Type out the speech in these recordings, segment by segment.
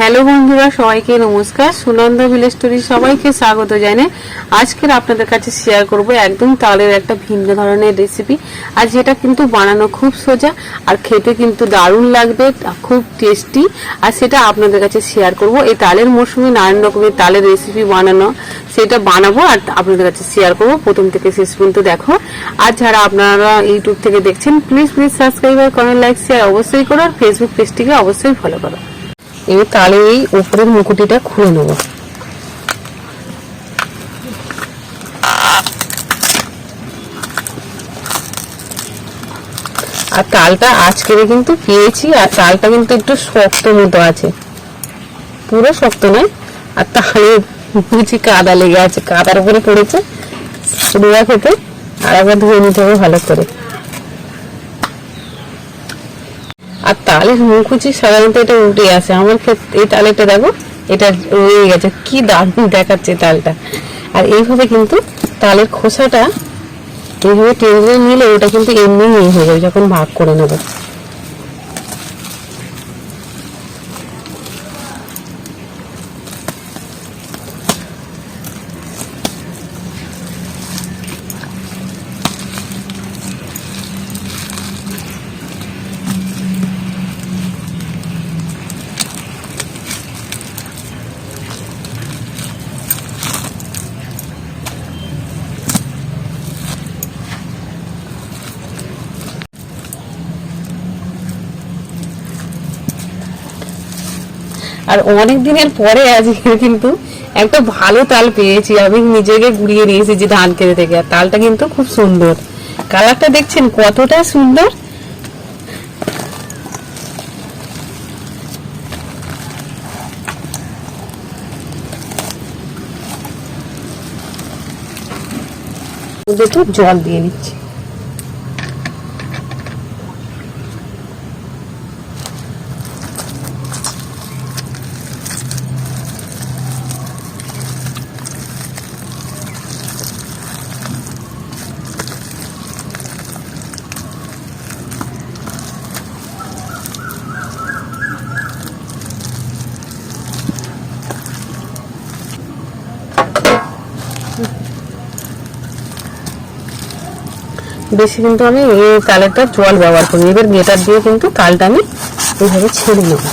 Hello বন্ধুরা, সবাইকে নমস্কার। সুনন্দা ভিলেজ স্টোরি সবাইকে স্বাগত জানাই। আজকের আপনাদের কাছে শেয়ার করব একদম তালের একটা ভিন্ন ধরনের রেসিপি। আর যেটা কিন্তু বানানো খুব সোজা আর খেতে কিন্তু দারুণ লাগবে, খুব টেস্টি। আর সেটা আপনাদের কাছে শেয়ার করব। এই তালের মরশুমে নানান রকমের তালের রেসিপি বানানো, সেটা বানাবো আর আপনাদের কাছে শেয়ার করব। প্রথম থেকে শেষ পর্যন্ত দেখো। আর যারা আপনারা ইউটিউব থেকে দেখছেন, প্লিজ সাবস্ক্রাইব আর কমেন্ট, লাইক, শেয়ার অবশ্যই করো। আর ফেসবুক পেজটিকে অবশ্যই ফলো করো। এবার তালে এই উপরের মুকুটিটা খুলে নেব। আর তালটা আজকে কিন্তু পেয়েছি, আর তালটা কিন্তু একটু শক্ত মতো আছে, পুরো শক্ত নয়। আর তাহলে বুঝি কাদা লেগে আছে, কাদার উপরে পড়েছে রোয়া খেতে। আর একবার ধুয়ে নিতে হবে ভালো করে। আর তালের মুখুচি সাধারণত এটা উঠে আসে, আমার ক্ষেত্রে এই তালেটা দেখো এটা রয়ে গেছে, কি দারুণ দেখাচ্ছে তালটা। আর এইভাবে কিন্তু তালের খোসাটা এইভাবে টেনে নিলে ওটা কিন্তু এমনি হয়ে যাবে যখন ভাগ করে নেবো। আর অনেক দিনের পরে আজকে কিন্তু একটা ভালো তাল পেয়েছি, আমি নিজেকে গুড়িয়ে নিয়েছি যে ধান খেতে থেকে। আর তালটা কিন্তু খুব সুন্দর, কালারটা দেখছেন কতটা সুন্দর। একটু জল দিয়ে নিচ্ছি। বেশি কিন্তু আমি এই তালেরটা জল ব্যবহার করি। এবার গ্রেটার দিয়ে কিন্তু তালটা আমি এইভাবে ছেড়ে নেব।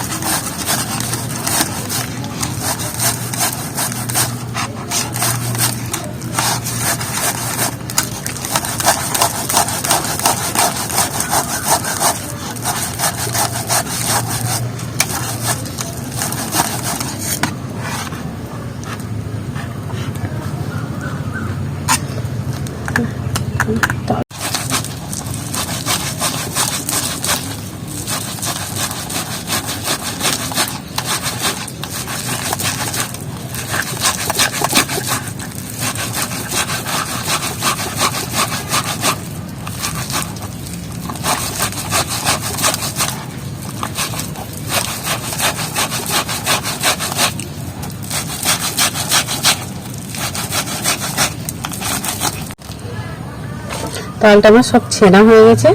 তালটা আমার সব ছেনা হয়ে গেছে।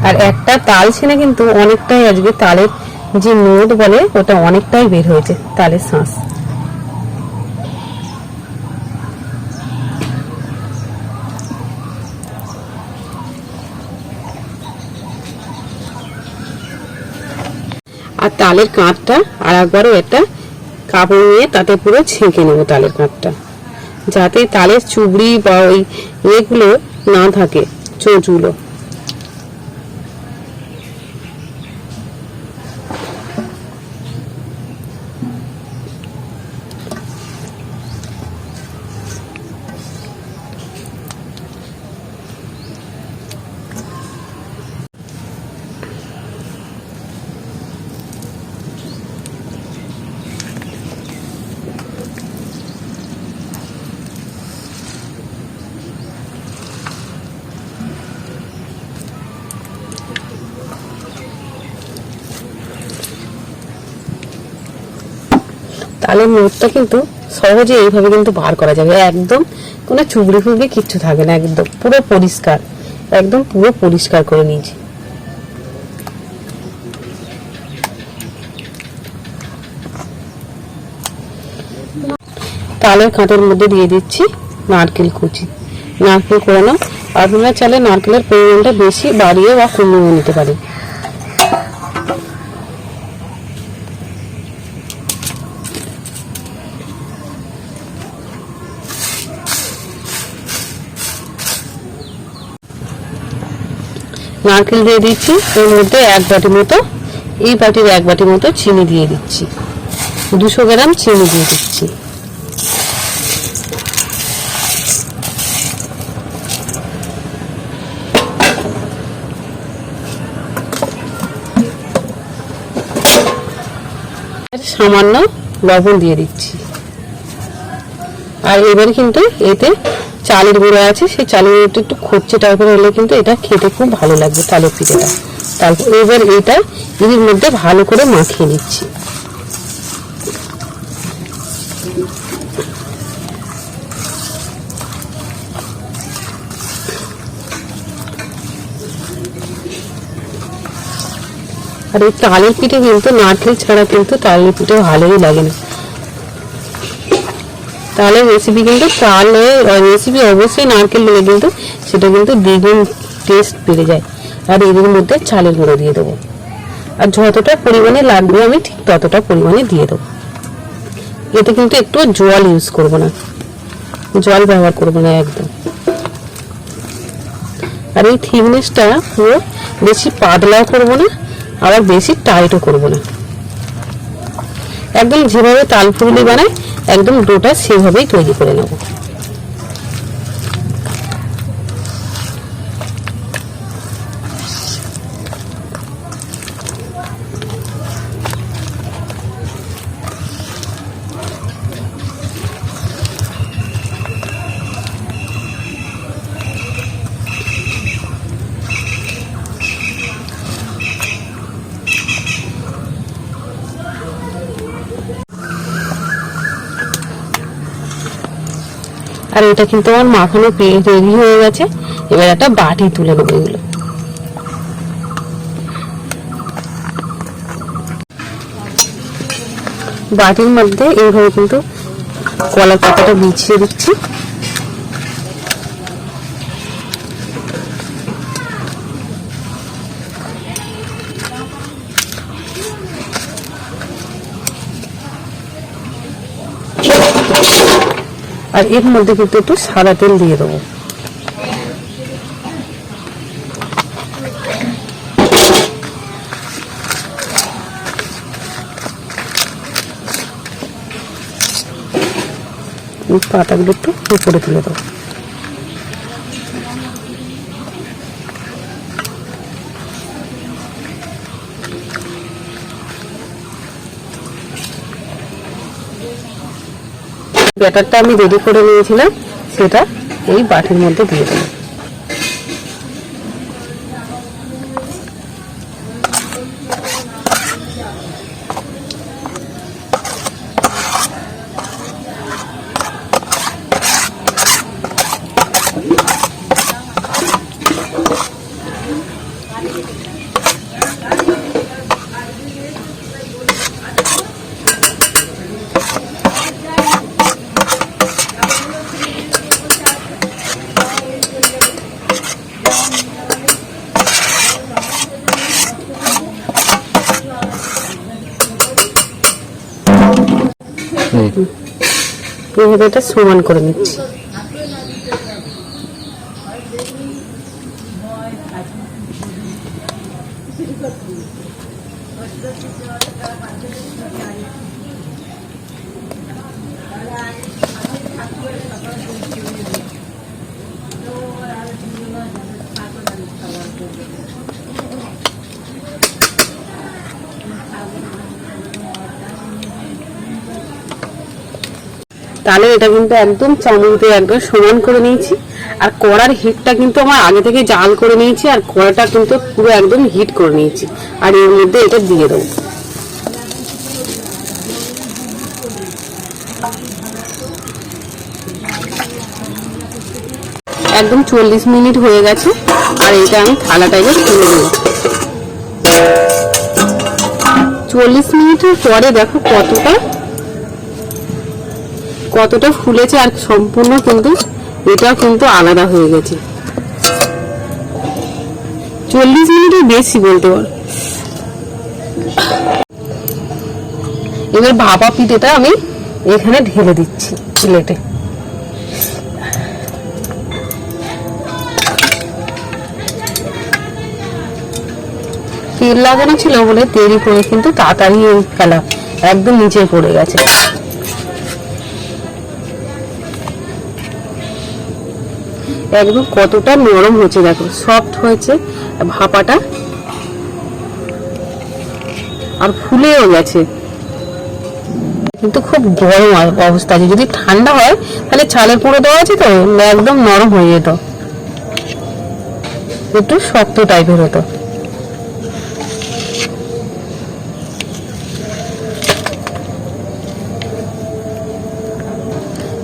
আর একটা তাল ছেনে কিন্তু অনেকটাই আজকে তালের যে নোট বলে ওটা অনেকটাই বের হয়েছে, তালের শাঁস। আর তালের কাঁধটা আর একবারও একটা কাপড় নিয়ে তাতে পুরো ছেঁকে নেবো তালের কাঁধটা, যাতে তালের চুবড়ি বা ওই এগুলো না থাকে, চোঁচগুলো। তালের নোটটা কিন্তু সহজে এইভাবে কিন্তু বার করা যাবে, একদম কোনো চুবড়ি ফুবড়ি কিচ্ছু থাকে না, একদম পুরো পরিষ্কার, একদম পুরো পরিষ্কার করে নিয়েছি। তালের কাঁটের মধ্যে দিয়ে দিচ্ছি নারকেল কুচি। নারকেল কোরানো, আপনারা চাইলে নারকেলের পরিমাণটা বেশি বাড়িয়ে বা কমিয়ে নিতে পারেন। নারকেল দিয়ে দিচ্ছি, এর মধ্যে 1 বাটি মতো, এই বাটির 1 বাটি মতো চিনি দিয়ে দিচ্ছি। 200 গ্রাম চিনি দিয়ে দিচ্ছি। সামান্য লবণ দিয়ে দিচ্ছি। আর এবার কিন্তু এতে চালের গুঁড়ো আছে, সেই চালের গুঁড়োটা একটু খরচে টাইপের হলে কিন্তু এটা খেতে খুব ভালো লাগবে তালের পিঠাটা। তারপর এবার এটা এর মধ্যে ভালো করে মাখিয়ে নিচ্ছি। আর এই তালের পিঠে কিন্তু নারকেল ছাড়া কিন্তু তালের পিঠে ভালোই লাগে না। তালের রেসিপি কিন্তু রেসিপি অবশ্যই নারকেল দিলে কিন্তু সেটা কিন্তু দ্বিগুণ টেস্ট বেড়ে যায়। আর এর মধ্যে চালের গুঁড়ো দিয়ে দেবো, আর যতটা পরিমাণে লাগবে আমি ঠিক ততটা পরিমাণে দিয়ে দেবো। এতে কিন্তু একটু জল ইউজ করব না, জল ব্যবহার করবো না একদম। আর এই থিকনেসটা পুরো বেশি পাতলাও করবো না, আবার বেশি টাইটও করবো না। একদম যেভাবে তাল ফুললি বানায় একদম ডোটা সেভাবেই তৈরি করে নেব। আর এটা কিন্তু আমার মাখানো রেডি হয়ে গেছে। এবার একটা বাটি তুলে নেবো এগুলো। বাটির মধ্যে এইভাবে কিন্তু কলার পাতাটা বিছিয়ে দিচ্ছি। আর এর মধ্যে কিন্তু একটু সাদা তেল দিয়ে দেবো। পাতাগুলো একটু উপরে তুলে দেবো। ব্যাটারটা আমি রেডি করে নিয়েছিলাম, সেটা এই বাটির মধ্যে দিয়ে দেবো। এইভাবে এটা সমান করে নিচ্ছি। তাহলে এটা কিন্তু একদম চামচ দিয়ে একদম সমান করে নিয়েছি। আর কড়ার হিটটা কিন্তু আমার আগে থেকে জাল করে নিয়েছি, আর কড়াটা কিন্তু পুরো একদম হিট করে নিয়েছি। আর এর মধ্যে এটা দিয়ে দেবো। একদম 40 মিনিট হয়ে গেছে। আর এটা আমি থালাটাকে তুলে দেবো। 40 মিনিটের পরে দেখো কতটা কতটা ফুলেছে আর সম্পূর্ণ কিন্তু এটাও কিন্তু আলাদা হয়ে গেছে। 40 মিনিটের বেশি বলতে পারো। এবার ভাপা পিঠেটা আমি এখানে ঢেলে দিচ্ছি প্লেটে। তেল লাগানো ছিল বলে দেরি করে কিন্তু তাড়াতাড়ি ফেলা একদম নিচে পড়ে গেছে। একদম কতটা নরম হয়েছে দেখো, সফট হয়েছে ভাপাটা আর ফুলেও গেছে। কিন্তু খুব গরম অবস্থা আছে, যদি ঠান্ডা হয় তাহলে চালের পুরো দেওয়া আছে তো একদম নরম হয়ে যেত, একটু শক্ত টাইপের হতো।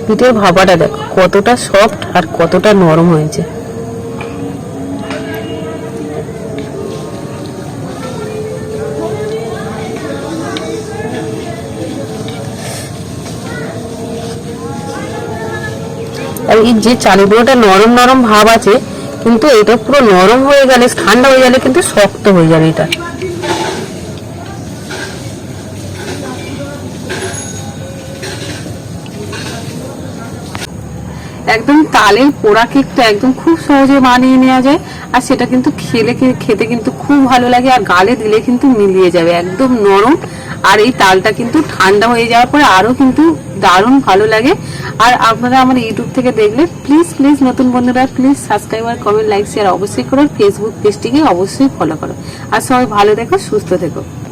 পিঠের ভাপাটা দেখো কতটা সফট আর কতটা নরম হয়েছে। আর এই যে চালের গুঁড়োটা নরম নরম ভাব আছে, কিন্তু এটা পুরো নরম হয়ে গেলে ঠান্ডা হয়ে গেলে কিন্তু শক্ত হয়ে যাবে এটা। একদম তালের পোড়া কেকটা একদম খুব সহজে বানিয়ে নেওয়া যায়, আর সেটা কিন্তু খেতে কিন্তু খুব ভালো লাগে, আর গালে দিলে কিন্তু মিলিয়ে যাবে, একদম নরম। আর এই তালটা কিন্তু ঠান্ডা হয়ে যাওয়ার পরে আরো কিন্তু দারুণ ভালো লাগে। আর আপনারা আমার ইউটিউব থেকে দেখলে প্লিজ নতুন বন্ধুরা প্লিজ সাবস্ক্রাইব আর কমেন্ট লাইক শেয়ার অবশ্যই করো। ফেসবুক পেজটিকে অবশ্যই ফলো করো। আর সবাই ভালো থেকো, সুস্থ থেকো।